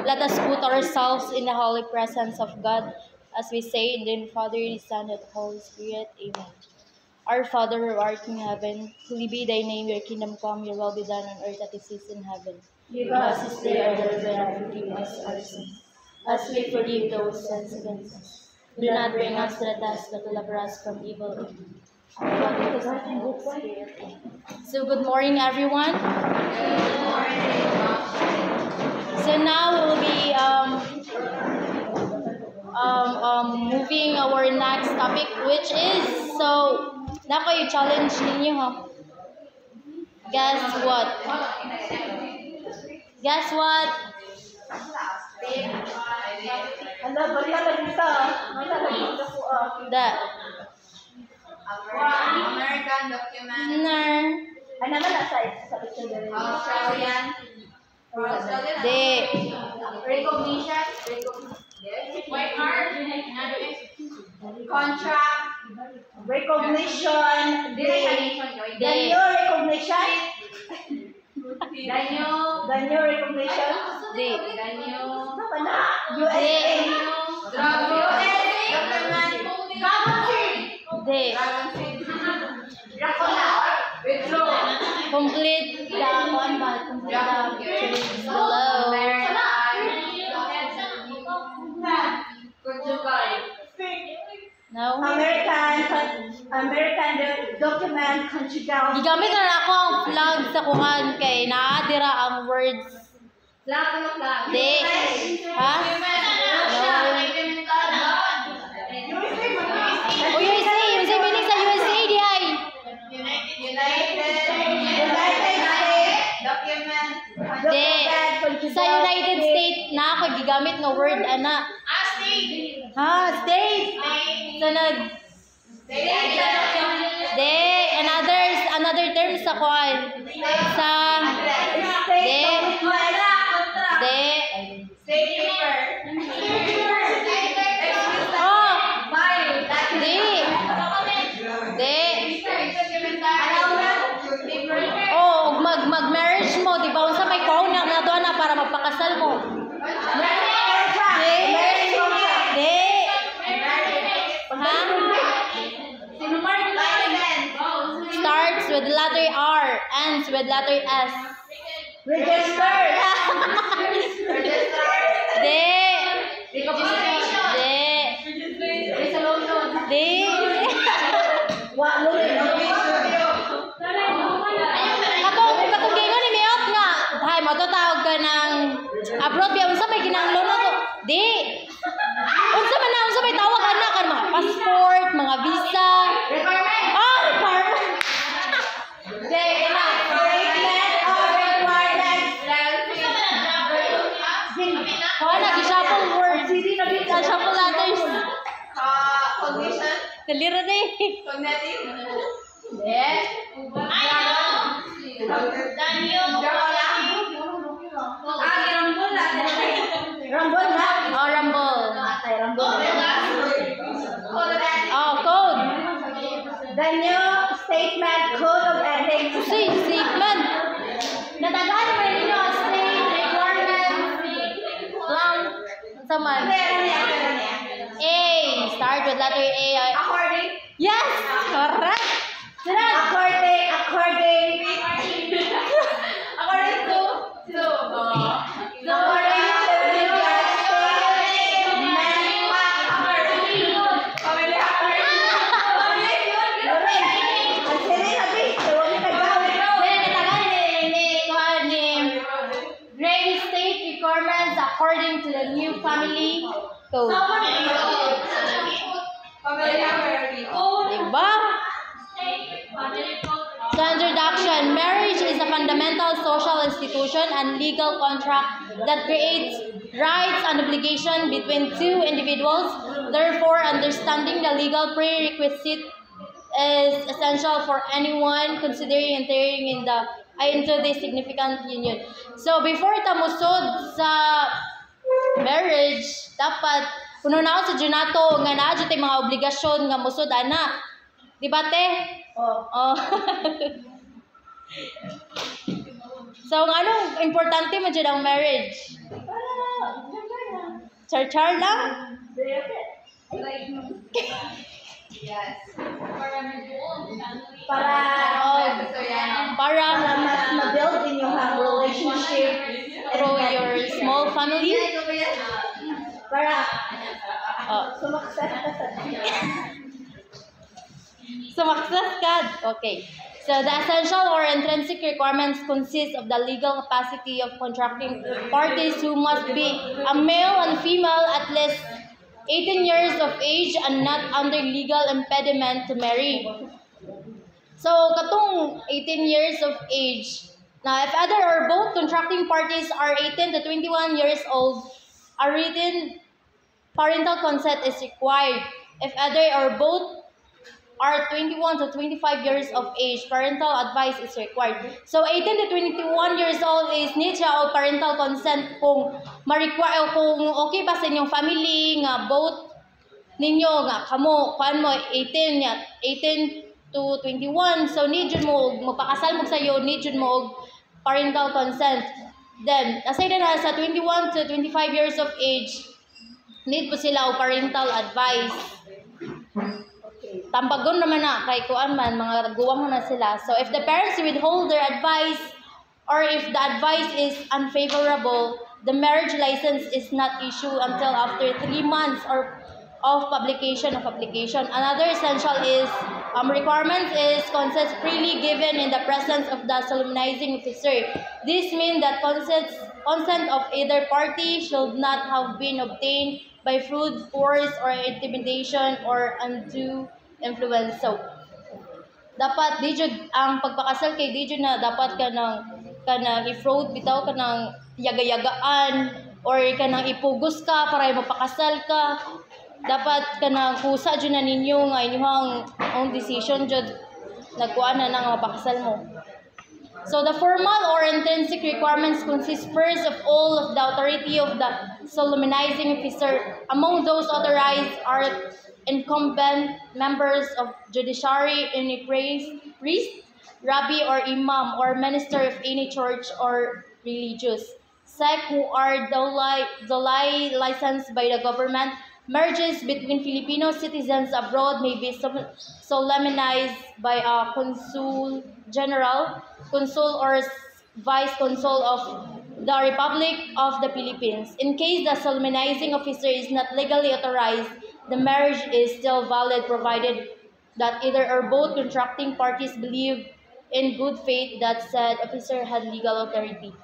Let us put ourselves in the holy presence of God as we say in the name of the Father, the Son, and the Holy Spirit. Amen. Our Father who art in heaven, holy be thy name, your kingdom come, your will be done on earth as it is in heaven. Give us this day our daily bread and forgive us our sins, as we forgive those who sin against us. Do not bring us to the test, but deliver us from evil. Amen. So good morning, everyone. Good morning. So now we'll be moving our next topic, which is, so nako yung challenge ninyo, ha? Guess what? Guess what? The American document. Ano naman sa Australian. De. Recognition. White card. Contract. Recognition. Danyo recognition. Danyo recognition. De. USA. De. Complete the one, but complete the below. No? American document conjugal. Gigamit na ako ang flag sa kuhan kay naadira ang words. De. Ha? No. Oh, USA meaning sa USA di ay. United States document. De. Sa United States na ako gigamit ng word ana. Ha, state. Sunod. De, another term sa kuan. Sa de. De. State paper. Oh. De. De. Oh, mag-marriage mo, di ba? Unsa may crown na doon na para magpakasal mo. De. De. Ha? Starts with letter R, ends with letter S. Register. De. De. De. Katong gingon ni Miot nga. Hay, matutawag ka ng abroad biya unsa may kinahanglan na to. Di. Unsa may tawag ana kan mga passport, mga visa. Ah, requirement. De, ina. Wala gisapong words. Gisapong letters. Cognition. Kalira na eh. Cognitive. Rambol na. Oh, rumble. Rambol. Oh, code. Danyo statement code of ethics. See, statement. Natagaan naman ninyo ang state requirements. Lang. Saman. A. Start with letter A. According. Yes! Correct! According to. Grade state requirements according to the new family code. Diba? So, introduction. Marriage is a fundamental social institution and legal contract that creates rights and obligations between two individuals. Therefore, understanding the legal prerequisite is essential for anyone considering entering into this significant union. So, before tamusod sa marriage, dapat puno na sa junato nga naa jud tay mga obligasyon nga musod ana. Di ba te? Oh. So, anong importante mo dyan ang marriage? Char-char lang? Yes. Para Para mas ma-build din yung relationship through your small family? para Oh. sumakses ka sa Sumakses ka. Okay. So the essential or intrinsic requirements consist of the legal capacity of contracting parties who must be a male and female at least 18 years of age and not under legal impediment to marry. So katong 18 years of age. Now if either or both contracting parties are 18 to 21 years old, a written parental consent is required. If either or both are 21 to 25 years of age, parental advice is required. So 18 to 21 years old is need siya o parental consent kung ma-require kung okay pa sa inyong family nga both ninyo nga kamo kuan mo 18 nya 18 to 21, so need yun mo magpakasal mo sa iyo, need yun mo og parental consent. Then aside na sa 21 to 25 years of age, need po sila og parental advice. Tampagon naman na kay kuan man mga guwang na sila. So if the parents withhold their advice or if the advice is unfavorable, the marriage license is not issued until after 3 months or of publication of application. Another essential is requirements is consent freely given in the presence of the solemnizing officer. This means that consent of either party should not have been obtained by brute force or intimidation or undue influence. So, dapat di jud ang pagpakasal kay di jud na dapat kanang i-fraud bitaw kanang yaga-yagaan or kanang ipugos ka para mapakasal ka. Dapat kanang kusa jud na ninyo nga inyong own decision jud nagkuan na nga mapakasal mo. So the formal or intrinsic requirements consist first of all of the authority of the solemnizing officer. Among those authorized are incumbent members of judiciary, any priest, rabbi or imam, or minister of any church or religious sect who are duly licensed by the government. Marriages between Filipino citizens abroad may be solemnized by a consul general, consul or vice consul of the Republic of the Philippines. In case the solemnizing officer is not legally authorized, the marriage is still valid provided that either or both contracting parties believe in good faith that said officer had legal authority.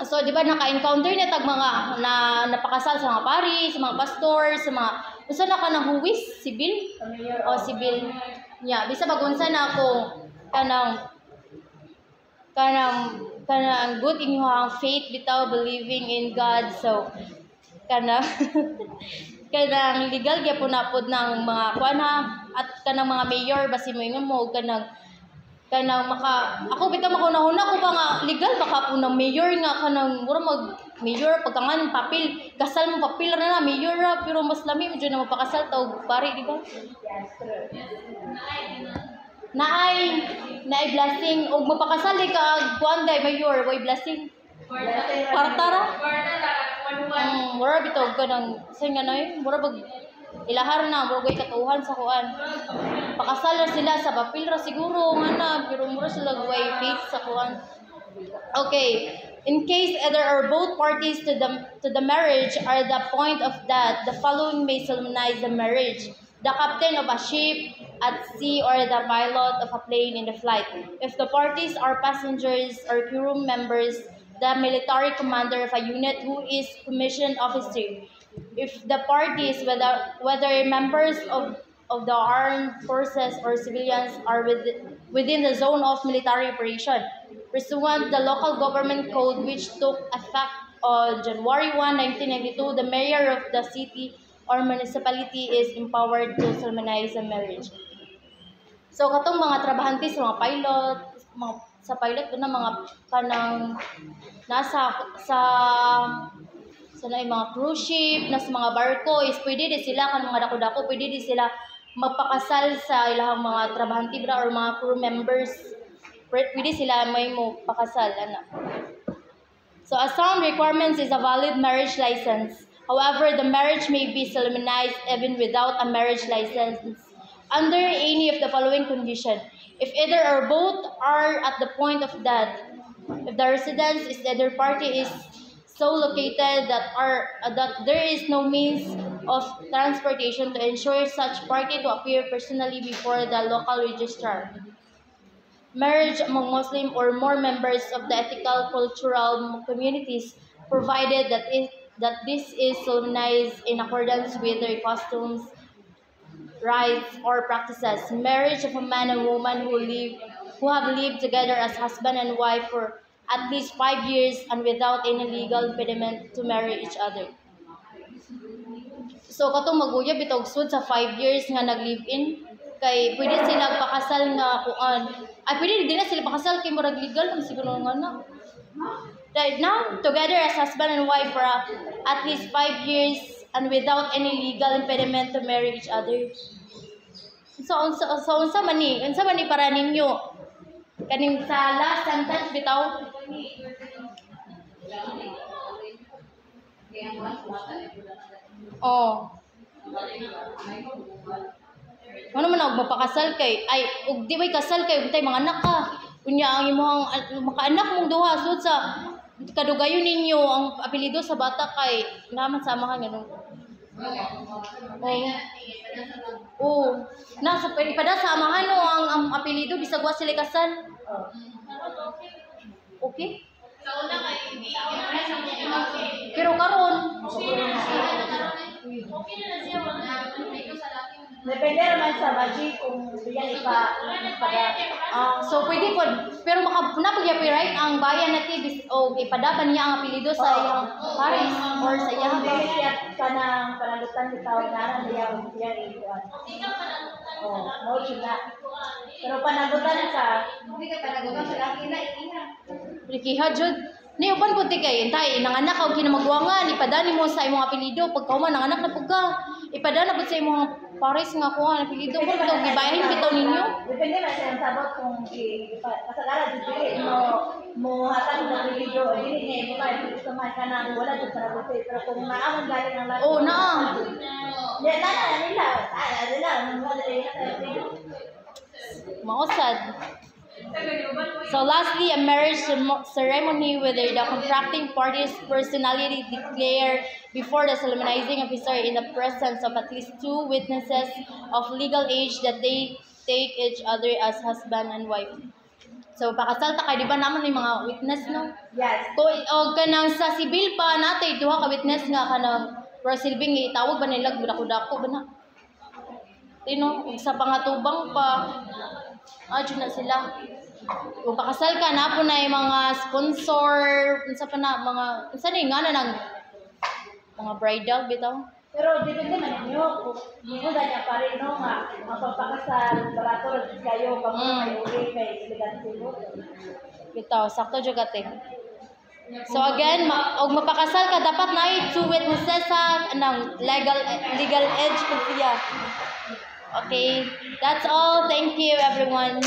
So, di ba, naka-encounter na tag mga na napakasal sa mga pari, sa mga pastor, sa mga, gusto na ka ng huwis, sibil, o sibil, niya. Bisa bagunsa na ako, kanang good in your faith, bitaw, believing in God, so, kanang legal, kaya po napod ng mga kuana, at kanang mga mayor, basi mo yung mo, kanang ako bitaw makunahuna ko pa nga legal baka po ng mayor nga kanang mura mag mayor pagkangan papel kasal mo papel na mayor ra pero mas lami mo na mapakasal taw pare di ba? Naay blessing og mapakasal ka kuan day mayor way blessing. Kwarta ra? Mura bitaw kanang say nga nay mura bag ilahar na mura way katuhan sa kuan. Pakasal na sila sa papel ra siguro nga pero mura sila way faith sa kuan. Okay, in case either or both parties to the marriage are the point of that, the following may solemnize the marriage: the captain of a ship at sea or the pilot of a plane in the flight. If the parties are passengers or crew members, the military commander of a unit who is commissioned officer. If the parties, whether members of the armed forces or civilians, are within the zone of military operation, pursuant the local government code which took effect on January 1, 1992, the mayor of the city or municipality is empowered to solemnize a marriage. So katong mga trabahante sa mga pilot, sa pilot na mga kanang nasa mga cruise ship, nasa mga barko, is pwede din sila, kanang mga dako-dako, pwede din sila magpakasal sa ilang mga trabahante or mga crew members. Pwede sila may mo pakasal, ana. So a sound requirement is a valid marriage license. However, the marriage may be solemnized even without a marriage license under any of the following condition. If either or both are at the point of death, if the residence is either party is so located that there is no means of transportation to ensure such party to appear personally before the local registrar. Marriage among Muslim or more members of the ethical cultural communities, provided that this is solemnized in accordance with their customs, rights, or practices. Marriage of a man and woman who have lived together as husband and wife for at least 5 years and without any legal impediment to marry each other. So katong maguyab bitog sud sa 5 years nga nag-live-in kay pwede sila pakasal nga kuan. Ay pwede din na sila pakasal kay murag legal ang siguro nga na. Right now, together as husband and wife for at least 5 years and without any legal impediment to marry each other. So unsa man ni para ninyo kaning sa last sentence bitaw? Oh. Ano man og mapakasal kay ay ug di bay kasal kay untay mga anak ka. Unya ang imong makaanak mong duha sud sa kadugayon ninyo ang apelyido sa bata kay naman samahan ganun. Oh. Nasa ipada samahan no ang apelyido bisag wa sila kasal. Okay? Pero karon Depende naman sa budget kung biyan so pwede po pero napagyapi right ang bayan natin o ipadaban niya ang apelyido sa iyang pares or sa iyang kanang panalutan bitaw na niya ikuan. Oh, no na. Pero panagutan ka, Hindi ka panagutan sa laki na iina. Rikiha jud. Ni uban pud ti kay intay nanganak og kinamagwangan ipadani mo sa imong apelyido pagkauman nanganak na pud ka. Ipadana pud sa imong pares nga kuha ang apelyido pud bitaw gibayahin bitaw ninyo. depende na sa sabot kung kasagaran dili mo hatag na video dili niya mo kay gusto man kana wala jud para buti pero kung maamon galing ang lahat. Oh naa. Ya na nila Mausad. So lastly, a marriage ceremony whether the contracting parties personally declare before the solemnizing officer in the presence of at least 2 witnesses of legal age that they take each other as husband and wife. So pakasal ta kay di ba naman may mga witness no? Yes. Ko og kanang sa sibil pa natay duha ka witness nga kanang pro silbing itawag ba nila dako-dako ba na? Tino ug sa pangatubang pa adyo na sila. Kung pakasal ka na po na yung mga sponsor, unsa pa na mga unsa ni nga na mga bridal bitaw. Pero depende man ninyo kung ninyo ganyan pa rin no nga ang pagpakasal barato kayo pamay uli kay elegante mo. Bitaw sakto jud gate. So again, og mapakasal ka dapat na 2 witnesses sa ng legal age ko siya. Okay, that's all. Thank you everyone.